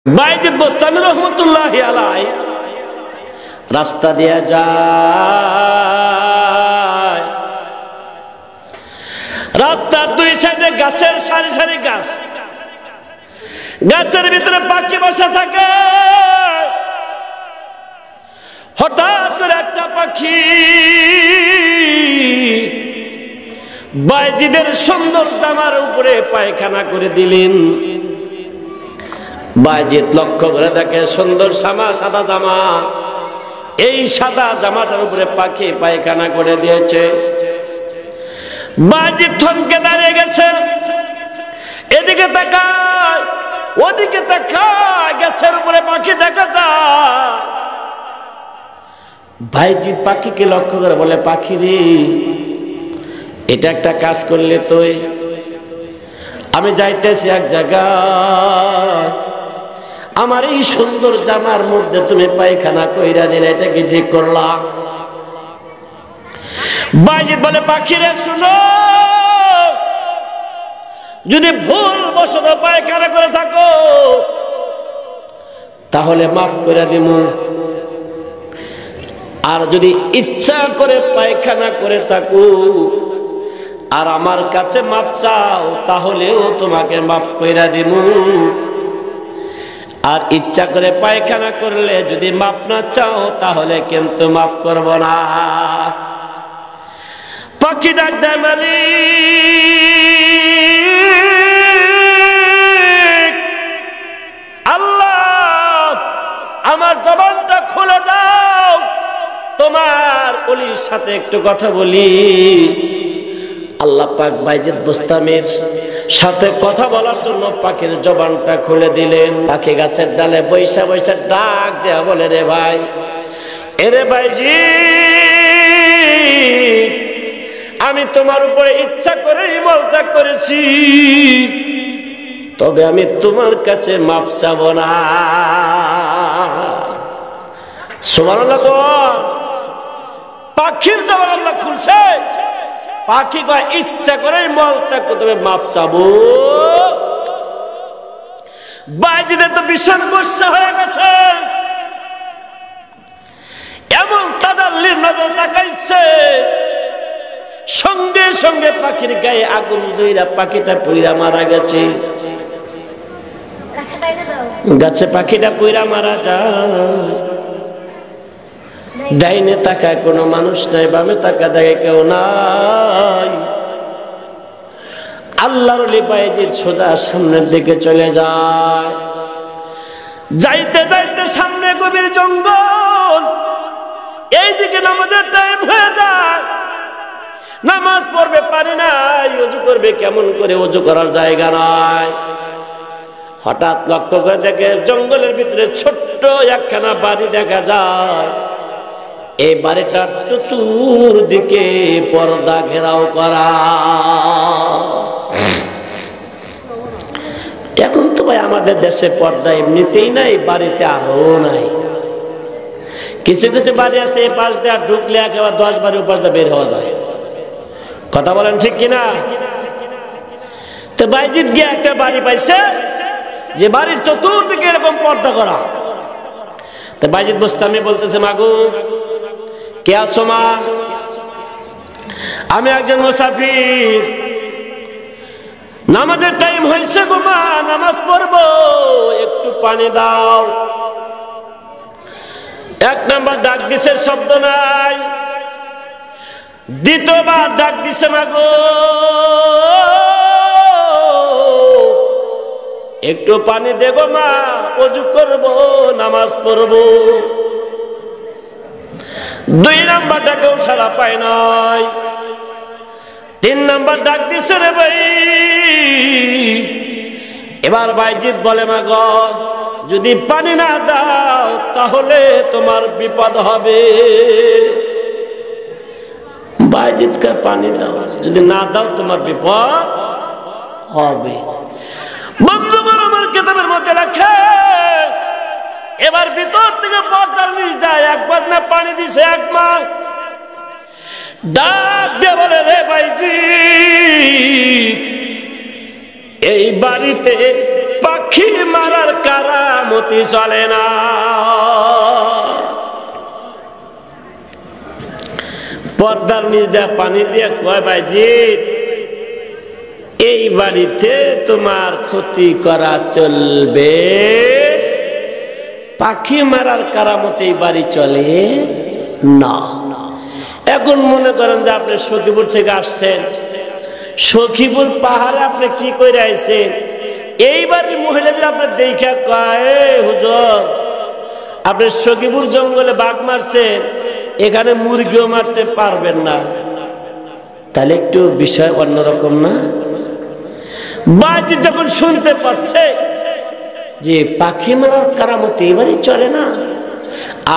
বাইজিদ বোস্তামি রহমতুল্লাহি আলাইহি রাস্তা দিয়ে যায়। রাস্তার দুই সাইডে গাছের সারি সারি গাছ, গাছের ভিতরে পাখি বসে থাকে। হঠাৎ করে একটা পাখি বাইজিদের সুন্দর জামার উপরে পায়খানা করে দিলেন। বাইজিদ লক্ষ্য করে দেখে সুন্দর জামা, সাদা জামা, এই সাদা জামাটার উপরে পাখি পায়খানা করে দিয়েছে। বাইজিদ থমকে দাঁড়িয়ে গেছে, এদিকে তাকায় ওদিকে তাকায়, গাছের উপরে পাখি দেখা যায়। বাইজিদ পাখিকে লক্ষ্য করে বলে, পাখি রে, এটা একটা কাজ করলে তুই, আমি যাইতেছি এক জায়গায়, আমার এই সুন্দর জামার মধ্যে তুমি পায়খানা কইরা দিলে, এটা কি ঠিক করলাম? বাইজিদ বলে, পাখি রে শুনো, যদি ভুল বশত পায়খানা করে থাকো তাহলে মাফ করে দিব, আর যদি ইচ্ছা করে পায়খানা করে থাকো আর আমার কাছে মাফ চাও তাহলেও তোমাকে মাফ কইরা দিব, আর ইচ্ছা করে পায়খানা করলে যদি মাফ না চাও তাহলে কিন্তু মাফ করব না। পাখি ডাক দেয়, মালিক আল্লাহ, আমার জবানটা খুলে দাও, তোমার ওলির সাথে একটু কথা বলি। আল্লাহ পাক বাইজিদ বোস্তামির সাথে কথা বলার জন্য পাখির জবানটা খুলে দিলেন। পাখি গাছের ডালে বৈশা বৈশা ডাক দেয়া বলে, রে ভাই, এরে বাইজিদ, আমি তোমার উপরে ইচ্ছা করে ইবাদত করেছি, তবে আমি তোমার কাছে মাফ চাব না। সুবহানাল্লাহ। পাখির জবান আল্লাহ খুলছে, পাখি কয় ইচ্ছা করে মলত্যাগ তবে মাপ চাবো। বাইজিদের তো ভীষণ গুসা হয়ে গেছে, এমন তাদাল্লির নজর তাকাইছে, সঙ্গে সঙ্গে পাখির গায়ে আগুন ধইরা পাখিটা পুইরা মারা গেছে। গাছে পাখিটা পুইরা মারা যায়। ডাইনে তাকায় কোনো মানুষ নাই, বামে তাকা দেখে কেউ নাই। আল্লাহর ওলি বাইজিদ সোজা সামনের দিকে চলে যায়। যাইতে যাইতে সামনে গভীর জঙ্গল, এইদিকে নামাজের টাইম হয়ে যায়। নামাজ পড়বে পানি নাই, ওযু করবে কেমন করে, ওযু করার জায়গা নাই। হঠাৎ লক্ষ্য করে দেখে জঙ্গলের ভিতরে ছোট্ট একখানা বাড়ি দেখা যায়। এই বাড়িটার চতুর্দিকে পর্দা ঘেরাও করা। এখন তো ভাই আমাদের দেশে পর্দা এমনিতেই নাই, বাড়িতে আরো নাই। কিছু কিছু বাড়ি আছে এই পাশ দিয়ে ঢুকলে একেবারে 10 বাড়ি পর্দা বের হওয়া যায়। কথা বলেন ঠিক কিনা? তো বাইজিদ গিয়ে একটা বাড়ি পাইছে যে বাড়ির চতুর্দিকে এরকম পর্দা করা। তো বাইজিদ বোস্তামি বলতেছে, মাগো কে আছো মা? আমি একজন মুসাফির, নামাজের টাইম হয়েছে গো মা, নামাজ পড়বো, একটু পানি দাও। এক নাম্বার ডাক দিছে, শব্দ নাই। দ্বিতীয়বার ডাক দিছে, মাগো একটু পানি দেবো মা, ওযু করবো, নামাজ পড়বো। 2 নাম্বার ডাকেও সাড়া পায় নাই। 3 নাম্বার ডাক দিছে, রে ভাই। এবার বাইজিদ বলে, মা গো, যদি পানি না দাও তাহলে তোমার বিপদ হবে। বাইজিদকে পানি দাও, যদি না দাও তোমার বিপদ হবে। বন্ধুগণ, আমার কিতাবের মধ্যে লেখা, এবার ভিতর থেকে পর্দার নিচ দেয়, একবার না পানি দিছে, এক মাস ডাক দিয়ে বলে, রে বাইজিদ, এই বাড়িতে পাখি মারার কারাম কারামতি চলে না। পর্দার নিচ দিয়ে পানি দিয়ে কয় ভাইজিৎ এই বাড়িতে তোমার ক্ষতি করা চলবে, পাখি মারার কারামতে এই বাড়ি চলে না। এখন মনে করেন যে আপনি সখীপুর থেকে আসছেন, সখীপুর পাহাড়ে আপনি কি করে আইছেন, এই বাড়ির মহিলাদের আপনার দেখা কয় হুজুর আপনি সখীপুর জঙ্গলে বাঘ মারছেন, এখানে মুরগিও মারতে পারবেন না, তাহলে একটু বিষয় অন্যরকম না? বাজি যখন শুনতে পারছে যে পাখি মারার কারামতে এবারই চলে না,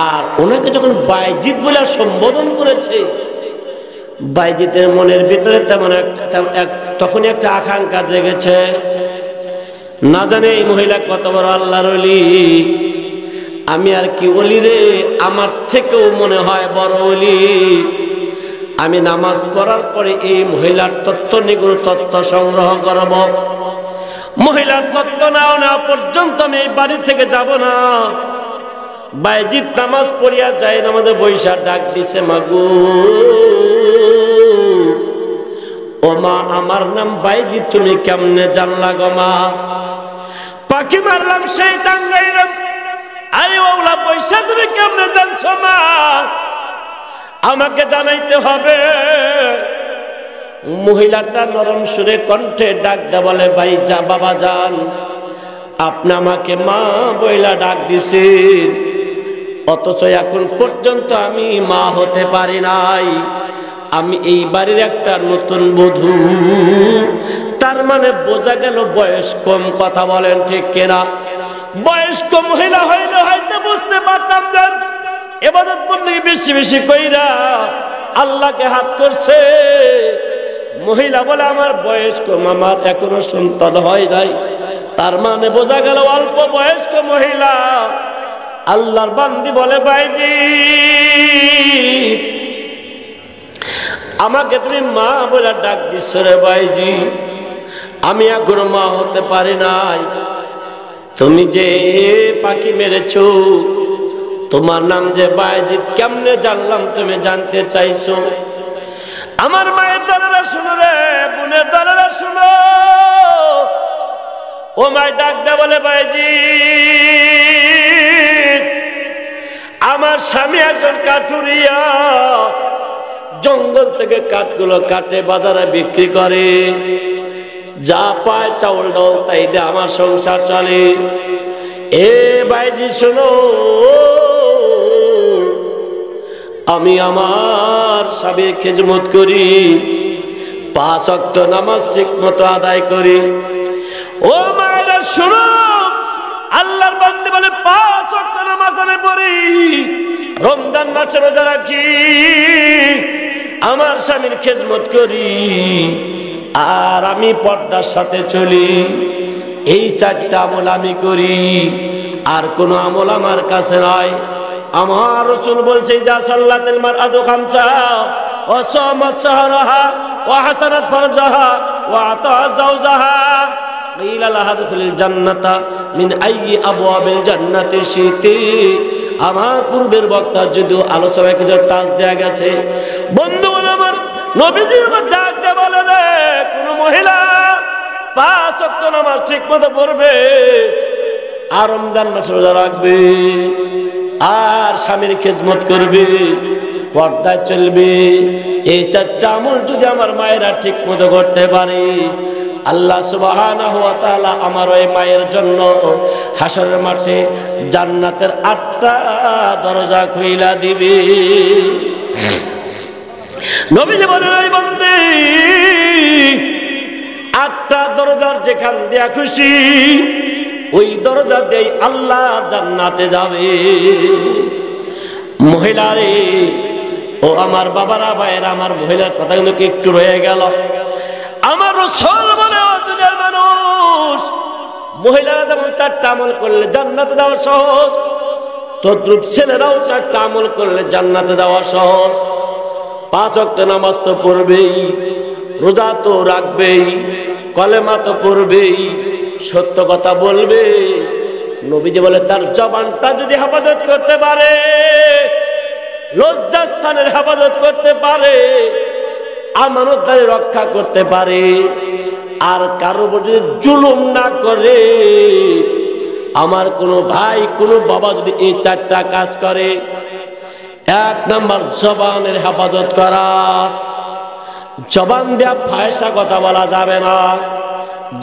আর ওনাকে যখন বাইজিৎ বলে সম্বোধন করেছে, বাইজিতের মনের ভিতরে তেমন তখনই একটা আকাঙ্ক্ষা জেগেছে, না জানে এই মহিলা কত বড় আল্লাহর ওলি, আমি আর কি ওলি রে, আমার থেকেও মনে হয় বড় ওলি। আমি নামাজ পড়ার পরে এই মহিলার তত্ত্ব নিগুড় তত্ত্ব সংগ্রহ করব, মহিলার তত্ত্ব না পর্যন্ত আমি এই বাড়ি থেকে যাব না। বাইজিৎ নামাজ পড়িয়া যায়, নামাজে বৈশা ডাক দিছে, মাগো ও মা, আমার নাম বাইজিৎ, তুমি কেমনে জানলা গো মা? পাখি মারলাম সেই টাঙ্গাইলাম, আরে ওলা পয়সা তুমি কেমনে জানছো মা? আমাকে জানাইতে হবে। মহিলাটা নরম সুরে কণ্ঠে ডাক দে বলে, ভাই যা বাবা যান, আপনি আমাকে মা বইলা ডাক দিছেন, অথচ এখন পর্যন্ত আমি মা হতে পারি নাই, আমি এই বাড়ির একটা নতুন বধূ। তার মানে বোঝা গেল বয়স কম। কথা বলেন ঠিক কিনা? বয়স্ক মহিলা হইলে হয়তো বুঝতে পারতাম যে ইবাদত বন্দেগী বেশি বেশি কইরা আল্লাহকে হাত করছে। মহিলা বলে আমার বয়স কম, আমার এখনো সন্তান হয় নাই, তার মানে বোঝা গেল অল্প বয়স্ক মহিলা। আল্লাহর বান্দি বলে, বাইজিৎ আমাকে তুমি মা বলে ডাক দিচ্ছ রে বাইজি, আমি এখনো মা হতে পারি নাই। তুমি যে পাখি মেরেছো, তোমার নাম যে বাইজিৎ, কেমনে জানলাম তুমি জানতে চাইছো? আমার মায়ের দলেরা শুনো রে, বোনের দলেরা শুনো। ও মায় ডাক দে বলে, বাইজিৎ আমার স্বামী একজন কাঠুরিয়া, জঙ্গল থেকে কাঠগুলো কাটে বাজারে বিক্রি করে, যা পায় চাউল ডাল তাই দিয়ে আমার সংসার চলে। এ বাইজি শোনো, আমি আমার স্বামীর খেদমত করি, 5 ওয়াক্ত নামাজ ঠিক মতো আদায় করি। ও মায়েরা শোনো, আল্লাহর বান্দা বলে 5 ওয়াক্ত নামাজ আমি পড়ি, রমজান মাসে রোজা রাখি, আমার স্বামীর খেদমত করি, আর আমি পর্দার সাথে চলি। এই 4টা আমল আমি করি, আর কোন আমল আমার কাছে নাই। আমার রাসূল বলছে, যা সাল্লাতুল মারআতু খামসা ওয়া সামাত শাহরাহা ওয়া হাসানাত ফারজাহা ওয়া আতাআ যাওজাহা কিলা লাহা দুখুলিল জান্নাতা মিন আইয়ি আবওয়াবিল জান্নাতি শিতি। আমার পূর্বের বক্তা যদিও আলোচনায় কিছু টাচ দেয়া গেছে, বন্ধুগণ আমার নবীজি আমার ডাক দিয়ে বলে, রে কোন মহিলা 5 ওয়াক্ত নামাজ ঠিক মতো পড়বে, আর রমজান মাসে রোজা রাখবে, আর স্বামীর খেদমত করবে, পর্দায় চলবে, এই 4টা আমল যদি আমার মায়েরা ঠিক মতো করতে পারে, আল্লাহ সুবহানাহু ওয়া তাআলা আমার ওই মায়ের জন্য হাসরের মাঠে জান্নাতের 8টা দরজা খুইলা দিবে। নবীজি বলেন, এই বান্দী 8টা দরজার যেখান দিয়া খুশি ওই দরজা দিয়ে আল্লাহ জান্নাতে যাবে। মহিলারে, ও আমার বাবারা ভাইয়েরা, আমার মহিলার কথা কিন্তু একটু রয়ে গেল। আমার রাসূল বলে, ও দুনিয়ার মানুষ, মহিলারা যেমন 4টা আমল করলে জান্নাতে যাওয়া সহজ, তদ্রূপ ছেলেরাও 4টা আমল করলে জান্নাতে যাওয়া সহজ। 5 ওয়াক্ত নামাজ তো পড়বেই, রোজা তো রাখবেই, কলেমা তো পড়বেই, সত্য কথা বলবে, নবীজি বলে তার জবানটা যদি হেফাজত করতে পারে, লজ্জাস্থানের হেফাজত করতে পারে, আমানতদারি রক্ষা করতে পারে, আর কারো উপর যদি জুলুম না করে, আমার কোনো ভাই কোনো বাবা যদি এই চারটা কাজ করে, 1 নাম্বার জবানের হেফাজত করা। জবান দেয়া ফায়সা কথা বলা যাবে না,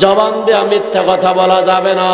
জবান দেয়া মিথ্যা কথা বলা যাবে না।